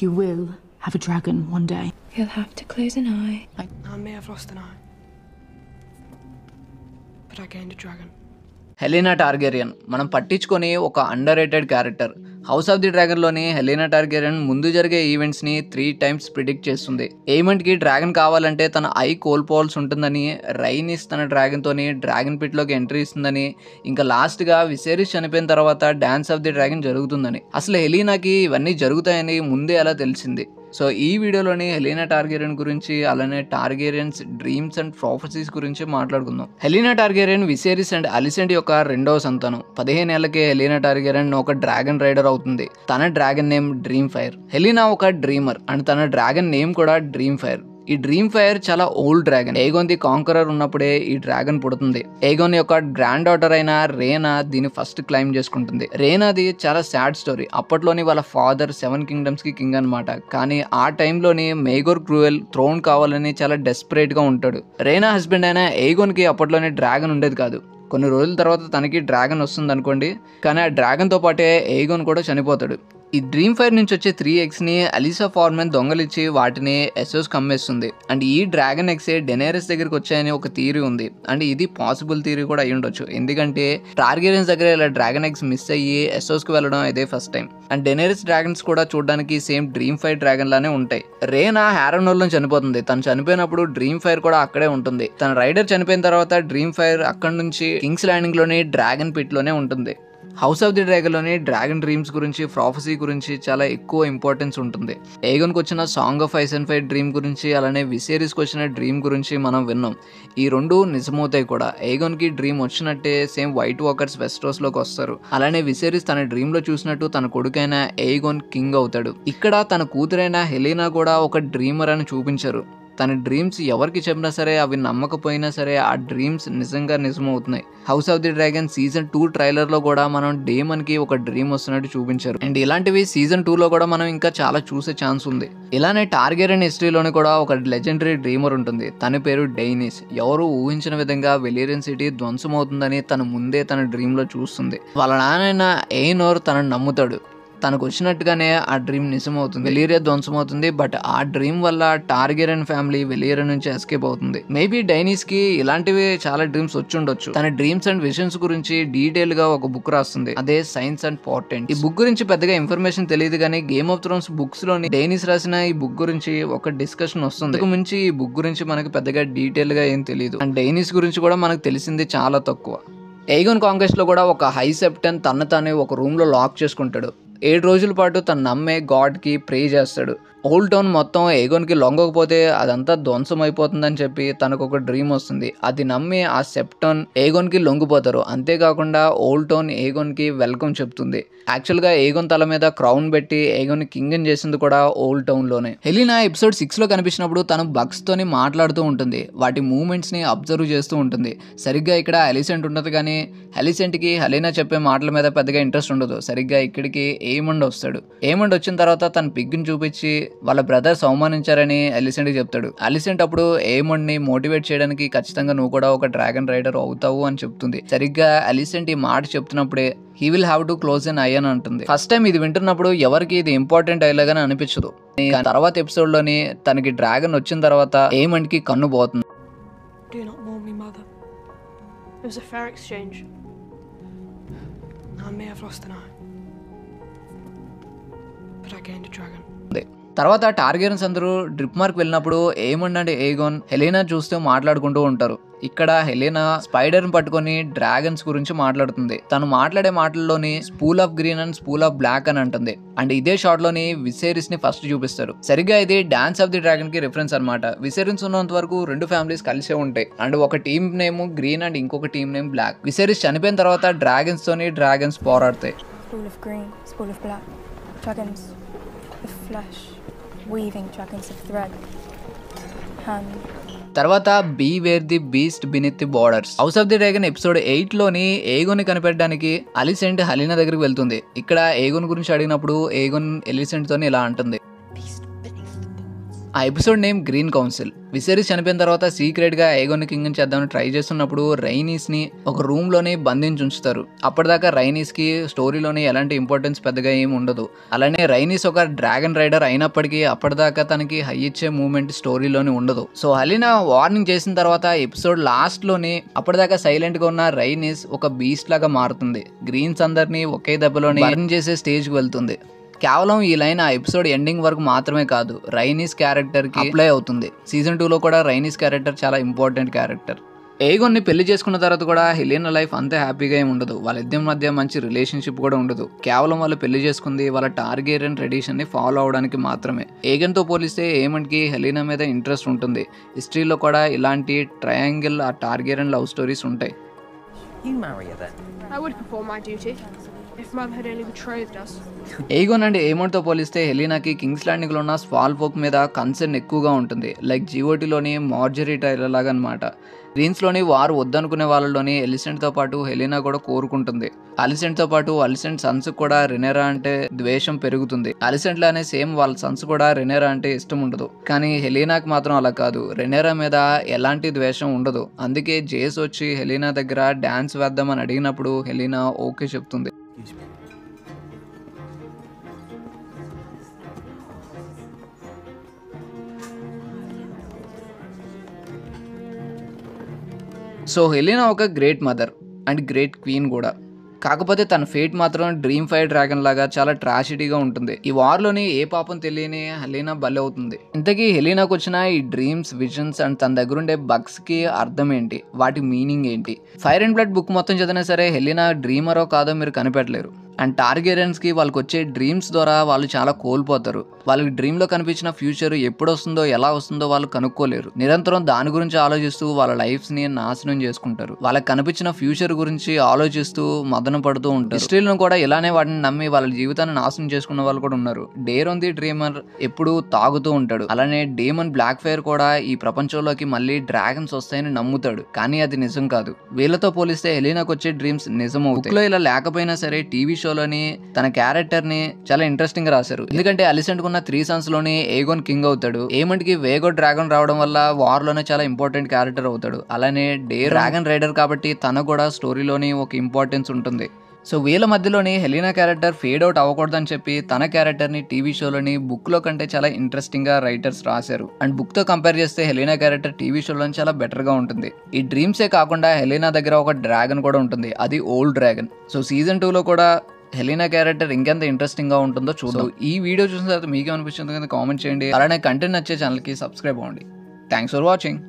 You will have a dragon one day. You'll have to close an eye. I may have lost an eye, but I gained a dragon. Helaena Targaryen మనం పట్టించుకొని ఒక underrated character. House of the Dragon లోని Helaena Targaryen ముందు జరిగే events ని 3 times predict చేస్తుంది. ఏమంట్ కి dragon కావాలంటే తన ఐ కోల్పోవాల్సి ఉంటుందని, రైనిస్ తన డ్రాగన్ తోని డ్రాగన్ పిట్ లోకి ఎంట్రీ ఇస్తుందని, ఇంకా లాస్ట్ గా విసేరిస్ చనిపోయిన తర్వాత డాన్స్ ఆఫ్ ది డ్రాగన్ జరుగుతుందని. అసలు హెలీనాకి ఇవన్నీ జరుగుతాయని ముందే ఎలా తెలిసింది? సో ఈ వీడియోలోని హెలీనా టార్గెరియన్ గురించి, అలానే టార్గెరియన్స్ డ్రీమ్స్ అండ్ ప్రాఫెసీస్ గురించి మాట్లాడుకుందాం. హెలీనా టార్గెరియన్ విసేరిస్ అండ్ అలిసెంట్ యొక్క రెండవ సంతానం. 15 ఏళ్లకే హెలీనా టార్గెరియన్ ఒక డ్రాగన్ రైడర్ అవుతుంది. తన dragon name dream fire. Helena ఒక డ్రీమర్ అండ్ తన డ్రాగన్ నేమ్ కూడా డ్రీమ్ ఫైర్. ఈ డ్రీమ్ ఫైర్ చాలా ఓల్డ్ డ్రాగన్. ఏగోన్ ది కాంకరర్ ఉన్నప్పుడే ఈ డ్రాగన్ పుడుతుంది. ఏగోన్ యొక్క గ్రాండ్ డాటర్ అయిన రేనా దీన్ని ఫస్ట్ క్లైమ్ చేసుకుంటుంది. రేనాది చాలా సాడ్ స్టోరీ. అప్పట్లోని వాళ్ళ ఫాదర్ 7 kingdoms కి కింగ్ అనమాట. కానీ ఆ టైంలోని మేగోర్ క్రూయల్ థ్రోన్ కావాలని చాలా డెస్పరేట్ గా ఉంటాడు. రేనా హస్బెండ్ అయిన ఏగోన్ కి అప్పట్లోని డ్రాగన్ ఉండేది కాదు. కొన్ని రోజుల తర్వాత తనకి డ్రాగన్ వస్తుంది అనుకోండి, కానీ ఆ డ్రాగన్ తో పాటే ఏగోన్ కూడా చనిపోతాడు. ఈ డ్రీమ్ ఫైర్ నుంచి వచ్చే 3 eggs ని అలిసా ఫార్మెన్ దొంగలిచ్చి వాటిని ఎసోస్ కమ్మేస్తుంది. అండ్ ఈ డ్రాగన్ ఎగ్సే డెనేరిస్ దగ్గరికి వచ్చాయని ఒక థియరీ ఉంది. అండ్ ఇది పాసిబుల్ థియరీ కూడా అయ్యి ఉండొచ్చు, ఎందుకంటే టార్గెరియన్స్ దగ్గర ఇలా డ్రాగన్ ఎగ్స్ మిస్ అయ్యి ఎసోస్ కి వెళ్ళడం ఇదే first time. And Daenerys dragons కూడా చూడడానికి సేమ్ డ్రీమ్ ఫైర్ డ్రాగన్ లానే ఉంటాయి. రేనా హ్యారనోల్లో చనిపోతుంది. తను చనిపోయినప్పుడు డ్రీమ్ ఫైర్ కూడా అక్కడే ఉంటుంది. తన రైడర్ చనిపోయిన తర్వాత డ్రీమ్ ఫైర్ అక్కడ నుంచి కింగ్స్ ల్యాండింగ్ లోని డ్రాగన్ పిట్ లోనే ఉంటుంది. హౌస్ ఆఫ్ ది డ్రాగన్ లోని డ్రాగన్ డ్రీమ్స్ గురించి, ప్రాఫెసీ గురించి చాలా ఎక్కువ ఇంపార్టెన్స్ ఉంటుంది. ఏగోన్కి వచ్చిన song of ice and fire dream గురించి, అలానే విసేరిస్కి వచ్చిన డ్రీమ్ గురించి మనం విన్నాం. ఈ రెండు నిజమవుతాయి కూడా. ఏగోన్కి డ్రీమ్ వచ్చినట్టే సేమ్ వైట్ వాకర్స్ వెస్ట్రోస్ లోకి వస్తారు. అలానే విసేరిస్ తన డ్రీమ్ లో చూసినట్టు తన కొడుకైన ఏగోన్ కింగ్ అవుతాడు. ఇక్కడ తన కూతురైన హెలీనా కూడా ఒక డ్రీమర్ అని చూపించారు. తన డ్రీమ్స్ ఎవరికి చెప్పినా సరే, అవి నమ్మకపోయినా సరే, ఆ డ్రీమ్స్ నిజంగా నిజమవుతున్నాయి. House of the Dragon season 2 trailer లో కూడా మనం డేమన్ కి ఒక డ్రీమ్ వస్తున్నట్టు చూపించారు. అండ్ ఇలాంటివి సీజన్ 2 లో కూడా మనం ఇంకా చాలా చూసే ఛాన్స్ ఉంది. ఇలానే టార్గెరియన్ హిస్టరీలోని కూడా ఒక లెజెండరీ డ్రీమర్ ఉంటుంది. తన పేరు డైనిస్. ఎవరు ఊహించిన విధంగా వెలీరియన్ సిటీ ధ్వంసం అవుతుందని తను ముందే తన డ్రీమ్ లో చూస్తుంది. వాళ్ళ నాన్న ఎయినోర్ తనను నమ్ముతాడు. తనకు వచ్చినట్టుగానే ఆ డ్రీమ్ నిజమవుతుంది. వెలీరియా ధ్వంసం అవుతుంది. బట్ ఆ డ్రీమ్ వల్ల టార్గెరియన్ ఫ్యామిలీ వెలీరియా నుంచి ఎస్కేప్ అవుతుంది. మేబీ డైనిస్ కి ఇలాంటివి చాలా డ్రీమ్స్ వచ్చి ఉండొచ్చు. తన డ్రీమ్స్ అండ్ విజన్స్ గురించి డీటెయిల్ గా ఒక బుక్ రాస్తుంది. అదే సైన్స్ అండ్ పోర్టెంట్. ఈ బుక్ గురించి పెద్దగా ఇన్ఫర్మేషన్ తెలియదు, కానీ గేమ్ ఆఫ్ థ్రోన్స్ బుక్స్ లోని డైనిస్ రాసిన ఈ బుక్ గురించి ఒక డిస్కషన్ వస్తుంది. అందుకు మించి ఈ బుక్ గురించి మనకి పెద్దగా డీటెయిల్ గా ఏం తెలియదు. అండ్ డైనిస్ గురించి కూడా మనకు తెలిసింది చాలా తక్కువ. ఏగోన్ కాంక్వెస్ట్ లో కూడా ఒక హై సెప్టన్ తన తానే ఒక రూమ్ లో లాక్ చేసుకుంటాడు. 7 రోజుల పాటు తను నమ్మే గాడ్ కి ప్రే చేస్తాడు. ఓల్డ్ టౌన్ మొత్తం ఏగోన్ కి లొంగకపోతే అదంతా ధ్వంసం అయిపోతుందని చెప్పి తనకు ఒక డ్రీమ్ వస్తుంది. అది నమ్మి ఆ సెప్టన్ ఏగోన్ కి లొంగిపోతారు. అంతేకాకుండా ఓల్డ్ టౌన్ ఏగోన్ కి వెల్కమ్ చెప్తుంది. యాక్చువల్ గా ఏగోన్ తల మీద క్రౌన్ పెట్టి ఏగోన్ కింగ్ అని చేసింది కూడా ఓల్డ్ టౌన్ లోనే. హెలీనా ఎపిసోడ్ 6 లో కనిపించినప్పుడు తను బగ్స్ తోని మాట్లాడుతూ ఉంటుంది. వాటి మూవ్మెంట్స్ ని అబ్జర్వ్ చేస్తూ ఉంటుంది. సరిగ్గా ఇక్కడ అలిసెంట్ ఉండదు, కానీ అలిసెంట్ కి హెలీనా చెప్పే మాటల మీద పెద్దగా ఇంట్రెస్ట్ ఉండదు. సరిగ్గా ఇక్కడికి ఏమండ్ వస్తాడు. ఏమండ్ వచ్చిన తర్వాత తన పిగ్ని చూపించి వాళ్ళ బ్రదర్స్ అవమానించారని అలిసెంట్ కి చెప్తాడు. అలిసెంట్ అప్పుడు ఏమండ్ ని మోటివేట్ చేయడానికి ఖచ్చితంగా నువ్వు కూడా ఒక డ్రాగన్ రైడర్ అవుతావు అని చెప్తుంది. సరిగ్గా అలిసెంట్ ఈ మాట చెప్తున్నప్పుడే he will have to close an eye అని అంటుంది. ఫస్ట్ టైం ఇది వింటున్నప్పుడు ఎవరికి ఇది ఇంపార్టెంట్ డైలాగ్ అని అనిపించదు. తర్వాత ఎపిసోడ్ లోని తనకి డ్రాగన్ వచ్చిన తర్వాత ఏమండ్ కి కన్ను పోతుంది. Do not mourn me, mother. It was a fair exchange. I may have lost an eye, but I gained a dragon. తర్వాత టార్గెరియన్స్ అందరూ డ్రిప్ మార్క్ వెళ్ళినప్పుడు ఏమండ్ అండ్ ఏగోన్ హెలీనా చూస్తూ మాట్లాడుకుంటూ ఉంటారు. ఇక్కడ హెలీనా స్పైడర్ ని పట్టుకొని డ్రాగన్స్ గురించి మాట్లాడుతుంది. తను మాట్లాడే మాటల్లోని spool of green and spool of black అని అంటుంది. అండ్ ఇదే షాట్ లోని విసేరిస్ ని ఫస్ట్ చూపిస్తారు. సరిగ్గా ఇది డాన్స్ ఆఫ్ ది డ్రాగన్ కి రిఫరెన్స్ అనమాట. విసేరిస్ ఉన్నంత వరకు 2 ఫ్యామిలీస్ కలిసే ఉంటాయి. అండ్ ఒక టీమ్ నేమ్ గ్రీన్ అండ్ ఇంకొక టీమ్ నేమ్ బ్లాక్. విసేరిస్ చనిపోయిన తర్వాత డ్రాగన్స్ తోని dragons పోరాడతాయి. Spool of green, spool of black. Dragons of flesh, weaving dragons of thread. తర్వాత beware the beast beneath the borders. House of the Dragon episode 8 లోని ఏగోన్ ని కనిపెట్టడానికి Alicent హలీనా దగ్గరికి వెళ్తుంది. ఇక్కడ ఏగోన్ గురించి అడిగినప్పుడు ఏగోన్ ఎలిసెంట్ తోని ఇలా అంటుంది. ఆ ఎపిసోడ్ నేమ్ గ్రీన్ కౌన్సిల్. విసెరిస్ చనిపోయిన తర్వాత సీక్రెట్ గా ఏగోన్ కింగ్ చేద్దామని ట్రై చేస్తున్నప్పుడు రైనీస్ ని ఒక రూమ్ లోనే బంధించి ఉంచుతారు. అప్పటిదాకా రైనీస్ కి స్టోరీలోని ఎలాంటి ఇంపార్టెన్స్ పెద్దగా ఏమి ఉండదు. అలానే రైనీస్ ఒక డ్రాగన్ రైడర్ అయినప్పటికీ అప్పటిదాకా తనకి హై ఇచ్చే మూమెంట్ స్టోరీలోని ఉండదు. సో హెలినా వార్నింగ్ చేసిన తర్వాత ఎపిసోడ్ లాస్ట్ లోని అప్పటిదాకా సైలెంట్ గా ఉన్న రైనీస్ ఒక బీస్ట్ లాగా మారుతుంది. గ్రీన్స్ అందరినీ ఒకే దెబ్బలోని బర్న్ చేసే స్టేజ్ కి వెళ్తుంది. కేవలం ఈ లైన్ ఆ ఎపిసోడ్ ఎండింగ్ వరకు మాత్రమే కాదు, రైనీస్ క్యారెక్టర్ కి అప్లై అవుతుంది. సీజన్ 2 లో కూడా రైనీస్ క్యారెక్టర్ చాలా ఇంపార్టెంట్ క్యారెక్టర్. ఏగోన్ ని పెళ్లి చేసుకున్న తర్వాత కూడా హెలెనా లైఫ్ అంతే హ్యాపీగా ఏమి ఉండదు. వాళ్ళిద్దరి మధ్య మంచి రిలేషన్షిప్ కూడా ఉండదు. కేవలం వాళ్ళు పెళ్లి చేసుకుంది వాళ్ళ టార్గెరియన్ ట్రెడిషన్ ని ఫాలో అవడానికి మాత్రమే. ఏగన్ తో పోలిస్తే ఏమంట్ కి హెలెనా మీద ఇంట్రెస్ట్ ఉంటుంది. హిస్టరీలో కూడా ఇలాంటి ట్రయాంగిల్ ఆ టార్గెరియన్ లవ్ స్టోరీస్ ఉంటాయి. I would perform my duty if Mother had only betrothed us. Aegon and Aemond తో పోలిస్తే హెలెనాకి కింగ్స్ ల్యాండింగ్ లో ఉన్న స్వాల్ ఫోక్ మీద కన్సర్న్ ఎక్కువగా ఉంటుంది. లైక్ జీఓటీలోని మార్జరీ టైలర్ లాగా అనమాట. గ్రీన్స్ లోని వారు వద్దనుకునే వాళ్ళలోని ఎలిసెంట్ తో పాటు హెలెనా కూడా కోరుకుంటుంది. అలిసెంట్ తో పాటు అలిసెంట్ సన్స్ కూడా రెనేరా అంటే ద్వేషం పెరుగుతుంది. అలిసెంట్ లానే సేమ్ వాళ్ళ సన్స్ కూడా రెనేరా అంటే ఇష్టం ఉండదు. కానీ హెలెనాకి మాత్రం అలా కాదు, రెనేరా మీద ఎలాంటి ద్వేషం ఉండదు. అందుకే జేస్ వచ్చి హెలెనా దగ్గర డాన్స్ వేద్దామని అడిగినప్పుడు హెలెనా ఓకే చెప్తుంది. సో హెలెనా ఒక great mother and great queen కూడా. కాకపోతే తన ఫేట్ మాత్రం డ్రీమ్ ఫైర్ డ్రాగన్ లాగా చాలా ట్రాజిడీగా ఉంటుంది. ఈ వార్లోని ఏ పాపం తెలియని హెలెనా బలి అవుతుంది. ఇంతకీ హెలెనాకు వచ్చిన ఈ డ్రీమ్స్, విజన్స్ అండ్ తన దగ్గర ఉండే బగ్స్ కి అర్థం ఏంటి, వాటి మీనింగ్ ఏంటి? ఫైర్ అండ్ బ్లడ్ బుక్ మొత్తం చదివినా సరే హెలెనా డ్రీమరో కాదో మీరు కనిపెట్టలేరు. అండ్ టార్గెరియన్స్ కి వాళ్ళకి వచ్చే డ్రీమ్స్ ద్వారా వాళ్ళు చాలా కోల్పోతారు. వాళ్ళకి డ్రీమ్ లో కనిపించిన ఫ్యూచర్ ఎప్పుడు వస్తుందో ఎలా వస్తుందో వాళ్ళు కనుక్కోలేరు. నిరంతరం దాని గురించి ఆలోచిస్తూ వాళ్ళ లైఫ్స్ ని నాశనం చేసుకుంటారు. వాళ్ళకి కనిపించిన ఫ్యూచర్ గురించి ఆలోచిస్తూ మదన పడుతూ ఉంటారు. హిస్టరీలో కూడా ఇలానే వాటిని నమ్మి వాళ్ళ జీవితాన్ని నాశనం చేసుకున్న వాళ్ళు కూడా ఉన్నారు. డేరోన్ ది డ్రీమర్ ఎప్పుడు తాగుతూ ఉంటాడు. అలానే డేమన్ బ్లాక్ ఫైర్ కూడా ఈ ప్రపంచంలోకి మళ్ళీ డ్రాగన్స్ వస్తాయని నమ్ముతాడు. కానీ అది నిజం కాదు. వీళ్ళతో పోలిస్తే హెలెనాకు వచ్చే డ్రీమ్స్ నిజం అవుతాయి. ఇలా లేకపోయినా సరే టీవీ షోలోని తన క్యారెక్టర్ ని చాలా ఇంట్రెస్టింగ్ గా రాశారు. ఎందుకంటే అలిసెంట్ కున్న 3 సన్స్ లోని ఏగోన్ కింగ్ అవుతాడు. ఏమంట్ కి వేగో డ్రాగన్ రావడం వల్ల వార్ లోనే చాలా ఇంపార్టెంట్ క్యారెక్టర్ అవుతాడు. అలానే డ్రాగన్ రైడర్ కాబట్టి తనకు కూడా స్టోరీలోని ఒక ఇంపార్టెన్స్ ఉంటుంది. సో వీళ్ళ మధ్యలోని హెలెనా క్యారెక్టర్ ఫేడ్ అవుట్ అవ్వకూడదని చెప్పి తన క్యారెక్టర్ ని టీవీ షోలోని బుక్ లో కంటే చాలా ఇంట్రెస్టింగ్ గా రైటర్స్ రాశారు. అండ్ బుక్ తో కంపేర్ చేస్తే హెలెనా క్యారెక్టర్ టీవీ షోలోని చాలా బెటర్ గా ఉంటుంది. ఈ డ్రీమ్సే కాకుండా హెలెనా దగ్గర ఒక డ్రాగన్ కూడా ఉంటుంది, అది ఓల్డ్ డ్రాగన్. సో సీజన్ 2 లో కూడా హెలెనా క్యారెక్టర్ ఇంకెంత ఇంట్రెస్టింగ్ గా ఉంటుందో చూద్దాం. ఈ వీడియో చూసిన తర్వాత మీకు అనిపించింది కామెంట్ చేయండి. అలానే కంటెంట్ నచ్చే ఛానల్ కి సబ్స్క్రైబ్ అవ్వండి. Thanks for watching.